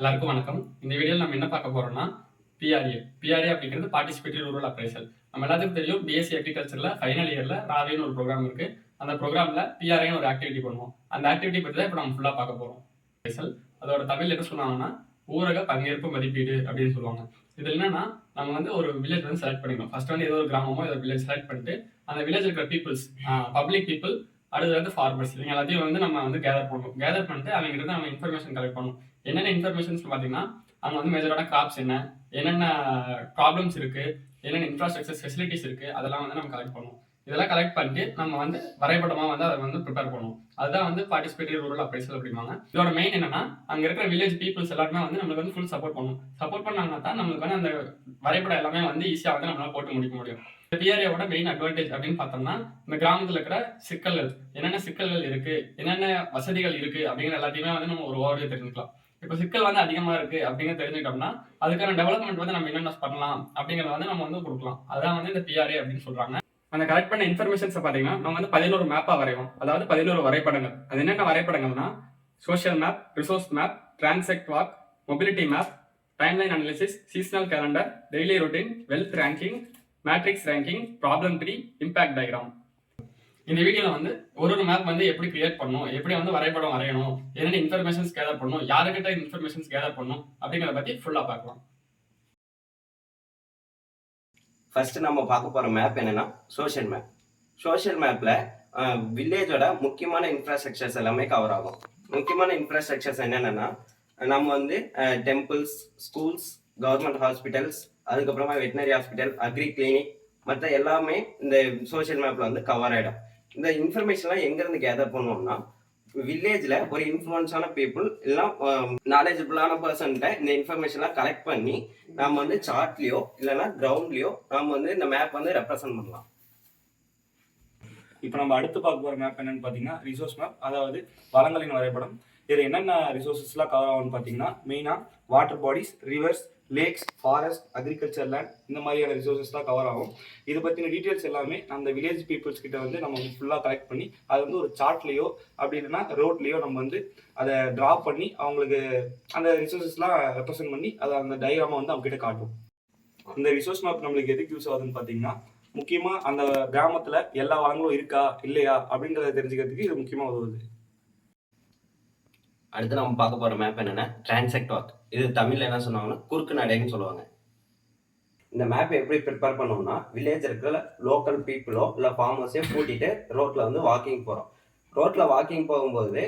எல்லாருக்கும் வணக்கம். இந்த வீடியோவில் நம்ம என்ன பார்க்க போறோம்னா பிஆர்ஏ. பிஆர்ஏ அப்படிங்கிறது பார்ட்டிசிபேட்டரி ரூரல் அப்ரைசல். நம்ம எல்லாத்துக்கும் தெரியும் பிஎஸ்சி அக்ரிகல்ச்சரில் ஃபைனல் இயரில் ராவேன்னு ஒரு ப்ரோக்ராம் இருக்கு. அந்த ப்ரோக்ராமில் பிஆர்ஏன்னு ஒரு ஆக்டிவிட்டி பண்ணுவோம். அந்த ஆக்டிவிட்டி பற்றி தான் இப்போ நம்ம ஃபுல்லாக பார்க்க போகிறோம். அப்ரைசல் அதோட தமிழ் என்ன சொல்லுவாங்கன்னா ஊரக பங்கேற்பு மதிப்பீடு அப்படின்னு சொல்லுவாங்க. இது என்னன்னா நம்ம வந்து ஒரு வில்லேஜ் வந்து செலக்ட் பண்ணிக்கணும். ஃபர்ஸ்ட் வந்து ஏதோ ஒரு கிராமமோ ஏதோ வில்லேஜ் செலக்ட் பண்ணிட்டு அந்த வில்லேஜ் இருக்கிற பீப்புள்ஸ் பப்ளிக் பீப்புள் அடுத்து வந்து ஃபார்மர்ஸ் இவங்க எல்லாத்தையும் வந்து நம்ம வந்து கேதர் பண்ணணும். கேதர் பண்ணிட்டு அவங்க கிட்ட நம்ம இன்ஃபர்மேஷன் கலெக்ட் பண்ணணும். என்னென்ன இன்ஃபர்மேஷன்ஸ் பார்த்தீங்கன்னா அங்கே வந்து மேஜரான கிராப்ஸ் என்னென்ன ப்ராப்ளம்ஸ் இருக்கு, என்னென்ன இன்ஃப்ராஸ்ட்ரக்சர் ஃபெசிலிட்டிஸ் இருக்கு, அதெல்லாம் வந்து நம்ம கலெக்ட் பண்ணுவோம். இதெல்லாம் கலெக்ட் பண்ணிட்டு நம்ம வந்து வரைபடமா வந்து அதை வந்து ப்ரிப்பேர் பண்ணுவோம். அதுதான் வந்து பார்ட்டிசிபேட்டரி ரூரல் அப்ரைசல் அப்படிம்பாங்க. இதோட மெயின் என்னன்னா அங்க இருக்கிற வில்லேஜ் பீப்புள்ஸ் எல்லாருமே வந்து நம்மளுக்கு வந்து ஃபுல் சப்போர்ட் பண்ணும். சப்போர்ட் பண்ணாங்கன்னா தான் நம்மளுக்கு வந்து அந்த வரைபடம் எல்லாமே வந்து ஈஸியாக வந்து நம்மளால போட்டு முடிக்க முடியும். பிஆர்ஏவோட மெயின் அட்வான்டேஜ் அப்படின்னு பார்த்தோம்னா இந்த கிராமத்தில் இருக்கிற சிக்கல்கள் என்னென்ன சிக்கல்கள் இருக்கு, என்னென்ன வசதிகள் இருக்கு அப்படிங்கிற எல்லாத்தையுமே வந்து நம்ம ஒரு ஓவர்வியூ தெரிஞ்சுக்கலாம். இப்போ சிக்கல் வந்து அதிகமா இருக்கு அப்படிங்கிற தெரிஞ்சுக்கிட்டோம்னா அதுக்கான டெவலப்மெண்ட் வந்து நம்ம என்னென்ன பண்ணலாம் அப்படிங்கிறத வந்து நம்ம வந்து கொடுக்கலாம். அதான் வந்து இந்த பிஆர்ஏ அப்படின்னு சொல்றாங்க. அந்த கலெக்ட் பண்ண இன்ஃபர்மேஷன்ஸ் பார்த்தீங்கன்னா நம்ம வந்து 11 மேப்பா வரைவோம். அதாவது 11 வரைபடங்கள். அது என்னென்ன வரைபடங்கள்னா social map, resource map, transect walk, mobility map, timeline analysis, seasonal calendar, daily routine, wealth ranking, matrix ranking, problem tree, impact diagram. இந்த வீடியோல வந்து ஒரு மேப் வந்து எப்படி கிரியேட் பண்ணணும், எப்படி வந்து வரைபடம் வரையணும், என்னென்ன இன்ஃபர்மேஷன்ஸ் கேதர் பண்ணணும், யாருக்கிட்ட இன்ஃபர்மேஷன்ஸ் கேதர் பண்ணணும் அப்படிங்கிறத பத்தி ஃபுல்லா பார்க்கலாம். ஃபர்ஸ்ட் நம்ம பார்க்க போற மேப் என்னன்னா சோஷியல் மேப். சோஷியல் மேப்ல வில்லேஜோட முக்கியமான இன்ஃப்ராஸ்ட்ரக்சர்ஸ் எல்லாமே கவர் ஆகும். முக்கியமான இன்ஃப்ராஸ்ட்ரக்சர்ஸ் என்னென்னா நம்ம வந்து டெம்பிள்ஸ், ஸ்கூல்ஸ், கவர்மெண்ட் ஹாஸ்பிட்டல்ஸ், அதுக்கப்புறமா வெட்டினரி ஹாஸ்பிட்டல், அக்ரி கிளினிக், மற்ற எல்லாமே இந்த சோஷியல் மேப்ல வந்து கவர் ஆகிடும். இந்த இன்ஃபர்மேஷன்லாம் எங்கேருந்து கேதர் பண்ணுவோம்னா வில்லேஜ்ல ஒரு இன்ஃப்ளூயன்ஸான பீப்புள் இல்லைன்னா நாலேஜபிளான பர்சன்கிட்ட இந்த இன்ஃபர்மேஷன்லாம் கலெக்ட் பண்ணி நம்ம வந்து சார்ட்லயோ இல்லைன்னா கிரவுண்ட்லயோ நம்ம வந்து இந்த மேப் வந்து ரெப்ரசென்ட் பண்ணலாம். இப்போ நம்ம அடுத்து பார்க்க போகிற மேப் என்னன்னு பார்த்தீங்கன்னா ரிசோர்ஸ் மேப், அதாவது வளங்களின் வரைபடம். இதில் என்னென்ன ரிசோர்ஸஸ்லாம் கவர் ஆகும்னு பார்த்தீங்கன்னா மெயினாக water bodies, reverse, lakhs, forest, agriculture land, இந்த மாதிரியான ரிசோர்ஸஸ் தான் கவர் ஆகும். இதை பற்றின டீட்டெயில்ஸ் எல்லாமே அந்த வில்லேஜ் பீப்புள்ஸ் கிட்ட வந்து நம்ம ஃபுல்லாக கலெக்ட் பண்ணி அதை வந்து ஒரு சார்ட்லேயோ அப்படி இல்லைன்னா ரோட்லேயோ நம்ம வந்து அதை ட்ரா பண்ணி அவங்களுக்கு அந்த ரிசோர்ஸஸ்லாம் ரெப்ரசென்ட் பண்ணி அதை அந்த டயக்ராமை வந்து அவங்க கிட்ட காட்டும். இந்த ரிசோர்ஸ் மேப் நம்மளுக்கு எதுக்கு யூஸ் ஆகுதுன்னு பார்த்தீங்கன்னா முக்கியமாக அந்த கிராமத்தில் எல்லா வளங்களும் இருக்கா இல்லையா அப்படின்றத தெரிஞ்சுக்கிறதுக்கு இது முக்கியமாக உதவுது. அடுத்து நம்ம பார்க்க போற மேப் என்னன்னா டிரான்செக்ட் வாக். இது தமிழ்ல என்ன சொன்னாங்கன்னா குறுக்கு நடைன்னு சொல்லுவாங்க. இந்த மேப் எப்படி ப்ரிப்பேர் பண்ணோம்னா வில்லேஜ் இருக்கிற லோக்கல் பீப்புளோ இல்லை ஃபார்மர்ஸையோ கூட்டிட்டு ரோட்ல வந்து வாக்கிங் போகிறோம். ரோட்ல வாக்கிங் போகும்போது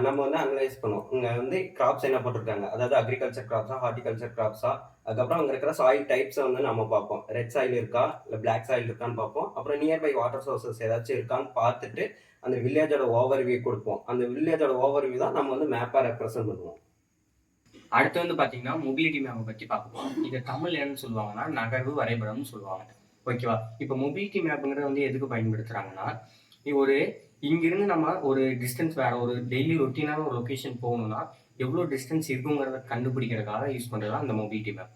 நம்ம வந்து அனலைஸ் பண்ணுவோம். இங்கே வந்து கிராப்ஸ் என்ன போட்டிருக்காங்க, அதாவது அக்ரிகல்ச்சர் கிராப்ஸா, ஹார்டிகல்ச்சர் கிராப்ஸா, அதுக்கப்புறம் அங்கே இருக்கிற சாயில் டைப்ஸை வந்து நம்ம பார்ப்போம். ரெட் சாயில் இருக்கா இல்லை பிளாக் சாயில் இருக்கான்னு பார்ப்போம். அப்புறம் நியர்பை வாட்டர் சோர்சஸ் ஏதாச்சும் இருக்கான்னு பார்த்துட்டு அந்த வில்லேஜோட ஓவர்வியூ கொடுப்போம். அந்த வில்லேஜோட ஓவர்வியூ தான் நம்ம வந்து மேப்பாக ரெப்ரசென்ட் பண்ணுவோம். அடுத்து வந்து பார்த்தீங்கன்னா மொபிலிட்டி மேப்பை பற்றி பார்ப்போம். இதை தமிழ் என்னன்னு சொல்லுவாங்கன்னா நகர்வு வரைபடம்னு சொல்லுவாங்க. ஓகேவா? இப்போ மொபிலிட்டி மேப்புங்கிறது வந்து எதுக்கு பயன்படுத்துகிறாங்கன்னா ஒரு இங்கிருந்து நம்ம ஒரு டிஸ்டன்ஸ் வேறு ஒரு டெய்லி ரொட்டீனான ஒரு லொக்கேஷன் போகணும்னா எவ்வளோ டிஸ்டன்ஸ் இருக்குங்கிறத கண்டுபிடிக்கிறதுக்காக யூஸ் பண்ணுறது தான் அந்த மொபிலிட்டி மேப்.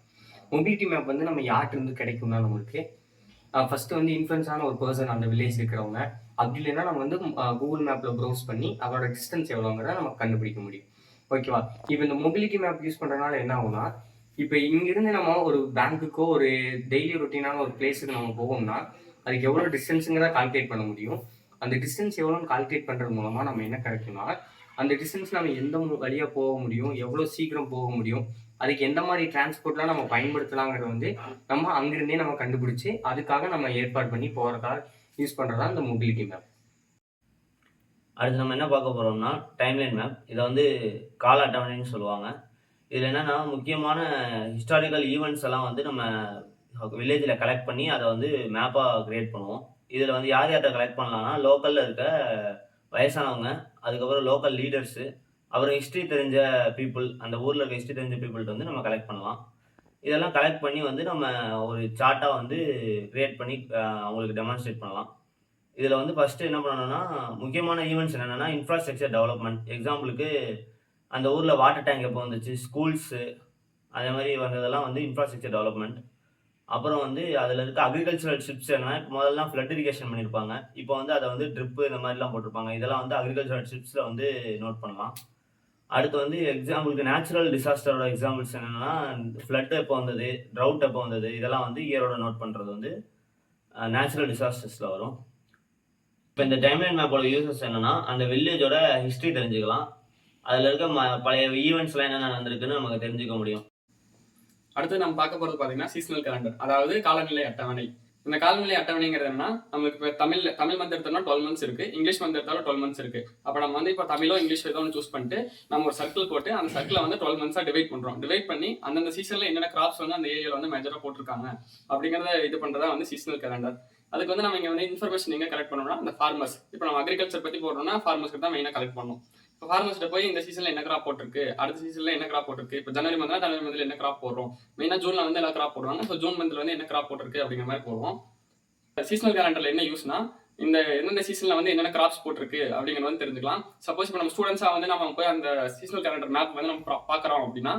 மொபிலிட்டி மேப் வந்து நம்ம யார்கிட்ட கிடைக்கும்னா நம்மளுக்கு ஃபஸ்ட்டு வந்து இன்ஃப்ளூயன்ஸான ஒரு பர்சன் அந்த வில்லேஜ் இருக்கிறவங்க, அப்படி இல்லைன்னா நம்ம வந்து கூகுள் மேப்பில் ப்ரௌஸ் பண்ணி அதோட டிஸ்டன்ஸ் எவ்வளோங்கிறத நம்ம கண்டுபிடிக்க முடியும். ஓகேவா? இப்போ இந்த மொபிலிட்டி மேப் யூஸ் பண்ணுறதுனால என்ன ஆகும்னா இப்போ இங்கிருந்து நம்ம ஒரு பேங்க்குக்கோ ஒரு டெய்லி ரொட்டீனான ஒரு பிளேஸுக்கு நம்ம போகணும்னா அதுக்கு எவ்வளோ டிஸ்டன்ஸுங்கிறத கால்குலேட் பண்ண முடியும். அந்த டிஸ்டன்ஸ் எவ்வளோன்னு கால்குலேட் பண்ணுறது மூலமாக நம்ம என்ன கிடைக்கும்னா அந்த டிஸ்டன்ஸ் நம்ம எந்த வழியாக போக முடியும், எவ்வளோ சீக்கிரம் போக முடியும், அதுக்கு எந்த மாதிரி டிரான்ஸ்போர்ட்லாம் நம்ம பயன்படுத்தலாங்கிறத வந்து நம்ம அங்கிருந்தே நம்ம கண்டுபிடிச்சி அதுக்காக நம்ம ஏற்பாடு பண்ணி போகிறதுக்காக யூஸ் பண்ணுறதா இந்த மொபிலிட்டி மேப். அடுத்து நம்ம என்ன பார்க்க போகிறோம்னா டைம்லைன் மேப். இதை வந்து கால அட்டவணைன்னு சொல்லுவாங்க. இதில் என்னென்னா முக்கியமான ஹிஸ்டாரிக்கல் ஈவெண்ட்ஸ் எல்லாம் வந்து நம்ம வில்லேஜில் கலெக்ட் பண்ணி அதை வந்து மேப்பாக க்ரியேட் பண்ணுவோம். இதில் வந்து யார் யார்கிட்ட கலெக்ட் பண்ணலாம்னா லோக்கலில் இருக்க வயசானவங்க, அதுக்கப்புறம் லோக்கல் லீடர்ஸு, அப்புறம் ஹிஸ்ட்ரி தெரிஞ்ச பீப்புள், அந்த ஊரில் இருக்க ஹிஸ்ட்ரி தெரிஞ்ச பீப்புள்கிட்ட வந்து நம்ம கலெக்ட் பண்ணலாம். இதெல்லாம் கலெக்ட் பண்ணி வந்து நம்ம ஒரு சார்ட்டாக வந்து க்ரியேட் பண்ணி அவங்களுக்கு டெமான்ஸ்ட்ரேட் பண்ணலாம். இதில் வந்து ஃபஸ்ட்டு என்ன பண்ணணும்னா முக்கியமான ஈவெண்ட்ஸ் என்னென்னா இன்ஃப்ராஸ்ட்ரக்சர் டெவலப்மெண்ட். எக்ஸாம்பிளுக்கு அந்த ஊரில் வாட்டர் டேங்க் எப்போ வந்துச்சு, ஸ்கூல்ஸு, அதே மாதிரி வந்ததெல்லாம் வந்து இன்ஃப்ராஸ்ட்ரக்சர் டெவலப்மெண்ட். அப்புறம் வந்து அதில் இருக்க அக்ரிகல்ச்சரல் ஷிப்ஸ் என்ன, இப்போ முதல்லாம் ஃப்ளட் இரிகேஷன் பண்ணியிருப்பாங்க, இப்போ வந்து அதை வந்து ட்ரிப்பு இந்த மாதிரிலாம் போட்டிருப்பாங்க. இதெல்லாம் வந்து அக்ரிகல்ச்சரல் ஷிப்ஸில் வந்து நோட் பண்ணலாம். அடுத்து வந்து எக்ஸாம்பிளுக்கு நேச்சுரல் டிசாஸ்டரோட எக்ஸாம்பிள்ஸ் என்னென்னா ஃப்ளட் எப்போ வந்தது, ட்ரவுட் எப்போ வந்தது, இதெல்லாம் வந்து இயரோட நோட் பண்ணுறது வந்து நேச்சுரல் டிசாஸ்டர்ஸில் வரும். இப்போ இந்த டைம்லைன் மேப்போட யூசஸ் என்னென்னா அந்த வில்லேஜோட ஹிஸ்ட்ரி தெரிஞ்சுக்கலாம், அதில் இருக்க பழைய ஈவெண்ட்ஸ்லாம் என்னென்ன நடந்திருக்குன்னு நமக்கு தெரிஞ்சுக்க முடியும். அடுத்து நம்ம பார்க்க போகிறது பார்த்தீங்கன்னா சீசனல் கேலண்டர், அதாவது காலநிலை அட்டவணை. இந்த காலநிலை அட்டவணைங்கிறது என்ன, நம்மளுக்கு இப்போ தமிழ் மந்த் எடுத்தோம்னா 12 months இருக்கு, இங்கிலீஷ் மந்த் எடுத்தாலும் 12 months இருக்கு. அப்போ நம்ம வந்து இப்போ தமிழோ இங்கிலீஷ் ஏதோ ஒன்று சூஸ் பண்ணிட்டு நம்ம ஒரு சர்க்கிள் போட்டு அந்த சர்க்கிளை வந்து 12 months டிவைட் பண்ணுறோம். டிவைட் பண்ணி அந்தந்த சீசனில் என்னென்ன கிராப்ஸ் வந்து அந்த ஏரியாவில் வந்து மேஜராக போட்டிருக்காங்க அப்படிங்கிறத இது பண்ணுறதா வந்து சீசனல் கேலண்டர். அதுக்கு வந்து நம்ம இங்கே வந்து இன்ஃபர்மேஷன் எங்கே கலெக்ட் பண்ணோம்னா அந்த ஃபார்மர்ஸ், இப்போ நம்ம அக்ரிகல்ச்சர் பற்றி போடுறோம்னா ஃபார்மர்ஸ்க்கு தான் மெயினாக கலெக்ட் பண்ணணும். இப்போ ஃபார்மர்ஸ்ட்ட போய் இந்த சீசனில் என்ன கிராப் போட்டிருக்கு, அடுத்த சீசனில் என்ன கிராப் போட்டிருக்கு, இப்போ ஜனவரி மந்தில் என்ன கிராப் போடுறோம், மெயினாக ஜூனில் வந்து எல்லா கிராப் போடுவாங்க. ஸோ ஜூன் மந்தில் வந்து என்ன கிராப் போட்டிருக்கு அப்படிங்கிற மாதிரி போடுவோம். சீசனல் கேலண்டர்ல என்ன யூஸ்னா இந்த எந்தெந்த சீசன்ல வந்து என்னென்ன கிராப்ஸ் போட்டிருக்கு அப்படிங்கிறது வந்து தெரிஞ்சுக்கலாம். சப்போஸ் இப்போ நம்ம ஸ்டூடெண்ட்ஸா வந்து நம்ம போய் அந்த சீசனல் கேலண்டர் மேப் வந்து நம்ம பார்க்குறோம் அப்படின்னா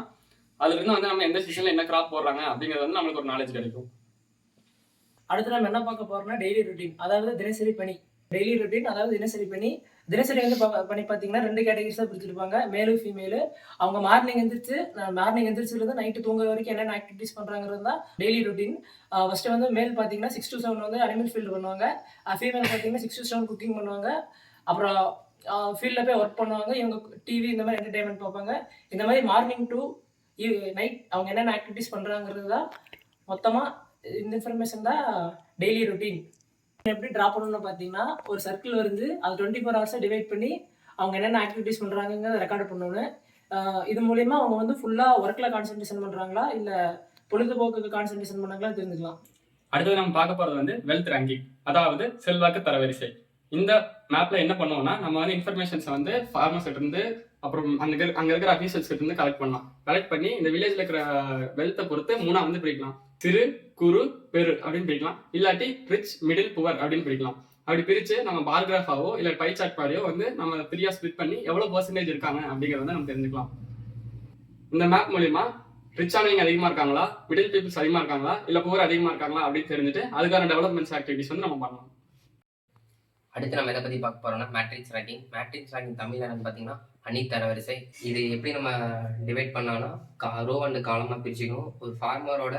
அதுல இருந்து வந்து நம்ம எந்த சீசன்ல என்ன கிராப் போடுறாங்க அப்படிங்கிறது வந்து நம்மளுக்கு ஒரு நாலேஜ் கிடைக்கும். அடுத்து நம்ம என்ன பார்க்க போறோம்னா டெய்லி ரொட்டீன், அதாவது தினசரி பணி. டெய்லி ரொட்டீன் அதாவது தினசரி பணி. தினசரி வந்து பணி பார்த்தீங்கன்னா 2 கேட்டகரிஸாக பிரிச்சுருப்பாங்க, மேலு ஃபீமேலு. அவங்க மார்னிங் எந்திரிச்சிருந்து நைட்டு தூங்குற வரைக்கும் என்னென்ன ஆக்டிவிட்டிஸ் பண்ணுறாங்கிறது தான் டெய்லி ரொட்டீன். ஃபஸ்ட்டு வந்து மேல் பார்த்தீங்கன்னா 6 to 7 வந்து அனிமல் ஃபீல்டு பண்ணுவாங்க, ஃபீமேல் பார்த்தீங்கன்னா 6 to 7 குக்கிங் பண்ணுவாங்க, அப்புறம் ஃபீல்டில் போய் ஒர்க் பண்ணுவாங்க. இவங்க டிவி இந்த மாதிரி என்டர்டைன்மெண்ட் பார்ப்பாங்க. இந்த மாதிரி மார்னிங் டு நைட் அவங்க என்னென்ன ஆக்டிவிட்டிஸ் பண்ணுறாங்கிறது தான் மொத்தமாக இந்த இன்ஃபர்மேஷன் தான் டெய்லி ரொட்டீன். எப்படி ட்ரா பண்ணணும்னு பார்த்தீங்கன்னா ஒரு சர்க்கிள் வந்து அது 24 hours டிவைட் பண்ணி அவங்க என்னென்ன ஆக்டிவிட்டிஸ் பண்ணுறாங்கிறத ரெக்கார்ட் பண்ணணும். இது மூலயமா அவங்க வந்து ஃபுல்லாக ஒர்க்கில் கான்சன்ட்ரேஷன் பண்ணுறாங்களா இல்லை பொழுதுபோக்குக்கு கான்சன்ட்ரேஷன் பண்ணாங்களா தெரிஞ்சுக்கலாம். அடுத்தது நம்ம பார்க்க போகிறது வந்து வெல்த் ரேங்கிங், அதாவது செல்வாக்கு தரவரிசை. இந்த மேப்ல என்ன பண்ணுவோம்னா நம்ம வந்து இன்ஃபர்மேஷன்ஸை வந்து ஃபார்மர்ஸ் இருந்து அப்புறம் அங்கே இருக்கிற அஃபீஷியல்ஸ் கிட்ட இருந்து கலெக்ட் பண்ணலாம். கலெக்ட் பண்ணி இந்த வில்லேஜில் இருக்கிற வெல்த்தை பொறுத்து 3 வந்து பிரிக்கலாம். சிறு, குறு, பெரு அப்படின்னு பிரிக்கலாம். இல்லாட்டி ரிச், மிடில், புவர் அப்படின்னு பிரிக்கலாம். அப்படி பிரித்து நம்ம பார்கிராஃபாவோ இல்லை பை சார்ட் மாதிரியோ வந்து நம்ம 3 ஸ்பிளிட் பண்ணி எவ்வளோ % இருக்காங்க அப்படிங்கிறத வந்து நம்ம தெரிஞ்சுக்கலாம். இந்த மேப் மூலிமா ரிச்சானவங்க அதிகமாக இருக்காங்களா, மிடில் பீப்புள்ஸ் அதிகமாக இருக்காங்களா, இல்லை புவர் அதிகமாக இருக்காங்களா அப்படின்னு தெரிஞ்சுட்டு அதுக்கான டெவலப்மெண்ட்ஸ் ஆக்டிவிட்டிஸ் வந்து நம்ம பண்ணலாம். அடுத்து நம்ம எதை பற்றி பார்க்க போகிறோம்னா matrix ranking. Matrix ranking Tamil என்னன்னு பார்த்தீங்கன்னா அணி தரவரிசை. இது எப்படி நம்ம டிவைட் பண்ணோம்னா ரோ அண்டு காலமாக பிரிச்சுக்கணும். ஒரு ஃபார்மரோட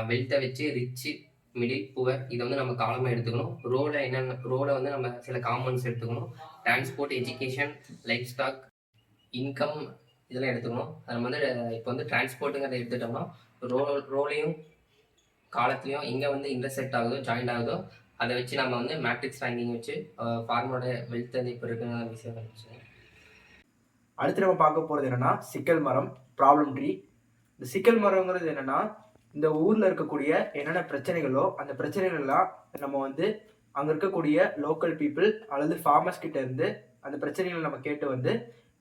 வெல்த்தை வச்சு ரிச்சு, மிடில், புவர் இதை வந்து நம்ம காலமாக எடுத்துக்கணும். ரோவில் வந்து நம்ம சில காமன்ஸ் எடுத்துக்கணும். Transport, education, livestock, income இதெல்லாம் எடுத்துக்கணும். அது நம்ம வந்து இப்போ வந்து டிரான்ஸ்போர்ட்டுங்கிறத எடுத்துட்டோம்னா ரோலையும் காலத்துலையும் எங்கே வந்து இன்டர்செக்ட் ஆகுதோ ஜாயிண்ட் ஆகுதோ அதை வச்சு நம்ம வந்து மேட்ரிக்ஸ் ரேங்கிங் வச்சு ஃபார்மரோட வெல்த் வந்து இப்போ இருக்குன்னு விஷயம் வச்சுக்கோங்க. அடுத்து நம்ம பார்க்க போகிறது என்னென்னா சிக்கல் மரம், ப்ராப்ளம் ட்ரீ. இந்த சிக்கல் மரங்கிறது என்னென்னா இந்த ஊரில் இருக்கக்கூடிய என்னென்ன பிரச்சனைகளோ அந்த பிரச்சனைகள்லாம் நம்ம வந்து அங்கே இருக்கக்கூடிய லோக்கல் பீப்புள் அல்லது ஃபார்மர்ஸ் கிட்ட இருந்து அந்த பிரச்சனைகளை நம்ம கேட்டு வந்து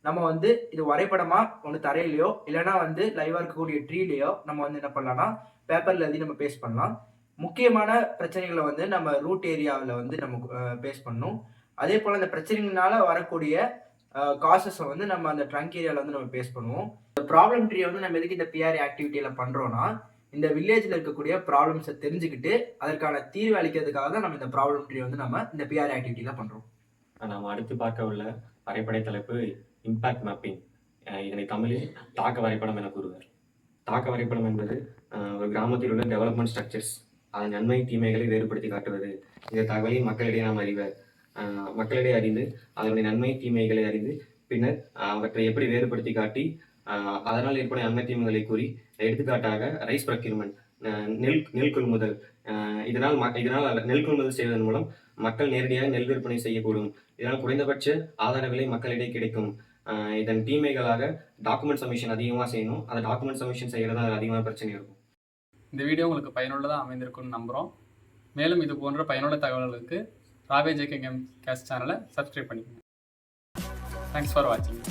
நம்ம வந்து இது வரைபடமாக ஒன்று தரையிலையோ இல்லைனா வந்து லைவாக இருக்கக்கூடிய ட்ரீலையோ நம்ம வந்து என்ன பண்ணலாம்னா பேப்பரில் எழுதி நம்ம பேஸ்ட் பண்ணலாம். முக்கியமான பிரச்சனைகளை வந்து நம்ம ரூட் ஏரியாவில் வந்து நம்ம பேஸ் பண்ணணும். அதே போல் அந்த பிரச்சனைகளால வரக்கூடிய காசஸை வந்து நம்ம அந்த ட்ரங்க் ஏரியாவில் வந்து நம்ம பேஸ் பண்ணுவோம். இந்த ப்ராப்ளம் ட்ரீ வந்து நம்ம எதுக்கு இந்த பிஆர்ஏ ஆக்டிவிட்டியில் பண்ணுறோன்னா இந்த வில்லேஜில் இருக்கக்கூடிய ப்ராப்ளம்ஸை தெரிஞ்சுக்கிட்டு அதற்கான தீர்வு அளிக்கிறதுக்காக தான் நம்ம இந்த ப்ராப்ளம் ட்ரீ வந்து நம்ம இந்த பிஆர்ஏ ஆக்டிவிட்டியில் பண்ணுறோம். நாம் அடுத்து பார்க்க உள்ள வரைபட தலைப்பு இம்பேக்ட் மேப்பிங். இதனை தமிழில் தாக்க வரைபடம் என கூறுவர். தாக்க வரைபடம் என்பது ஒரு கிராமத்தில் உள்ள டெவலப்மெண்ட் ஸ்ட்ரக்சர்ஸ் அதன் நன்மை தீமைகளை வேறுபடுத்தி காட்டுவது. இந்த தகவலை மக்களிடையே நாம் மக்களிடையே அறிந்து அதனுடைய நன்மை தீமைகளை அறிந்து பின்னர் அவற்றை எப்படி வேறுபடுத்தி காட்டி அதனால் ஏற்படும் நன்மை தீமைகளை கூறி, எடுத்துக்காட்டாக ரைஸ் ப்ரொக்யூர்மெண்ட், நெல் கொள்முதல். இதனால் நெல் கொள்முதல் செய்வதன் மூலம் மக்கள் நேரடியாக நெல் விற்பனை செய்யக்கூடும். இதனால் குறைந்தபட்ச ஆதார விலை மக்களிடையே கிடைக்கும். இதன் தீமைகளாக டாக்குமெண்ட் சப்மிஷன் அதிகமாக செய்யணும். அந்த டாக்குமெண்ட் சப்மிஷன் செய்கிறது அது அதிகமான பிரச்சனை இருக்கும். இந்த வீடியோ உங்களுக்கு பயனுள்ளதாக அமைந்திருக்கும்னு நம்புகிறோம். மேலும் இது போன்ற பயனுள்ள தகவல்களுக்கு ராவே ஜேகே கேம் கேஸ்ட் சேனலை சப்ஸ்கிரைப் பண்ணிக்கோங்க. தேங்க்ஸ் ஃபார் வாட்சிங்.